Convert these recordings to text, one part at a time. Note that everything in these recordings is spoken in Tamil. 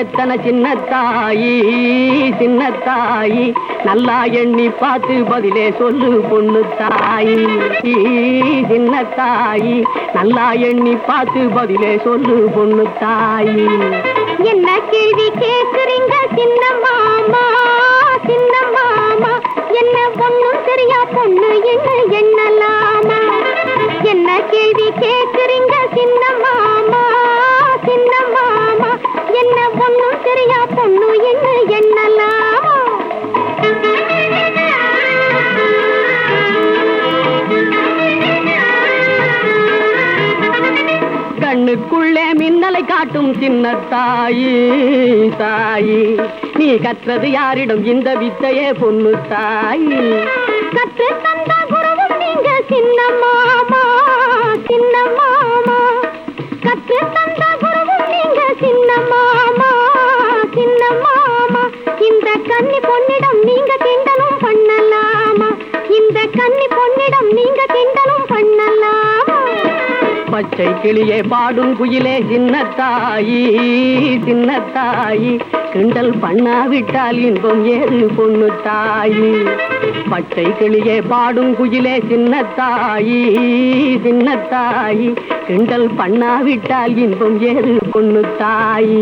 எத்தனை சின்னத்தாயி சின்னத்தாயி நல்லா எண்ணி பார்த்து பதிலே சொல்லு பொண்ணு தாயி சின்னத்தாயி நல்லா எண்ணி பார்த்து பதிலே சொல்லு பொண்ணு தாயி. என்ன கேள்வி கேக்குறீங்க சின்ன மாமா சின்ன மாமா, என்ன ஒண்ணும் தெரியா பொண்ணு என்ன எண்ணலாமா? என்ன கேள்வி கேக்குறீங்க சின்ன மாமா சின்ன மாமா, என்ன ஒண்ணும் தெரியா பொண்ணு என்ன எண்ணலாமா? கண்ணுக்குள்ளே மின்னலை காட்டும் சின்னத்தாயி தாயி, நீ கற்றது யாரிடம் இந்த வித்தையே பொண்ணு தாயி? கற்று தந்த குருவும் நீங்க சின்ன மாமா சின்ன மாமா, கற்று தந்த குருவும் நீங்க சின்ன மாமா சின்ன மாமா. இந்த கன்னி பொன்னிடம் நீங்க கிண்டலும் பண்ணலாமா? இந்த கன்னி பொன்னிடம் நீங்க கிண்டலும் பண்ணலாமா? பச்சை கிளியே பாடும் குயிலே சின்னத்தாயி சின்னத்தாயி, கிண்டல் பண்ணாவிட்டால் இன்பம் ஏது பொண்ணு தாயி. பச்சை கிளியே பாடும் குயிலே சின்னத்தாயி சின்னத்தாயி, கிண்டல் பண்ணாவிட்டால் இன்பம் ஏது பொண்ணு தாயி.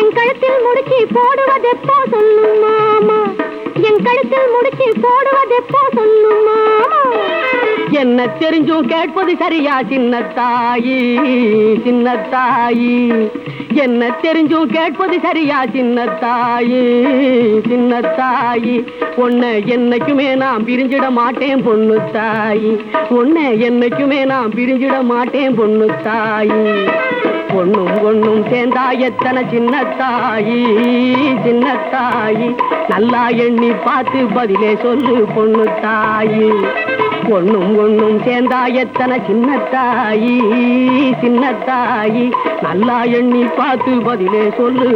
என் கழுத்தில் முடிச்சு போடுவதெப்போ சொல்லும் மாமா, என் கழுத்தில் முடிச்சு போடுவதெப்போ சொல்லும் மாமா? என்ன தெரிஞ்சும் கேட்பது சரியா சின்னத்தாயி சின்னத்தாயி, என்ன தெரிஞ்சும் கேட்பது சரியா சின்னத்தாயி சின்னத்தாயி. உன்னை என்னைக்குமே நான் பிரிஞ்சிட மாட்டேன் பொண்ணு தாயி, உன்னை என்னைக்குமே நான் பிரிஞ்சிட மாட்டேன் பொண்ணு தாயி. பொண்ணும் பொண்ணும் சேர்ந்தா எத்தனை சின்னத்தாயி சின்னத்தாயி, நல்லா எண்ணி பார்த்து பதிலே சொல்லு பொண்ணு தாயி. பொண்ணும் பொண்ணும் சேர்ந்தா எத்தனை சின்னத்தாயி சின்னத்தாயி, நல்லா எண்ணி பார்த்து பதிலே சொல்லு.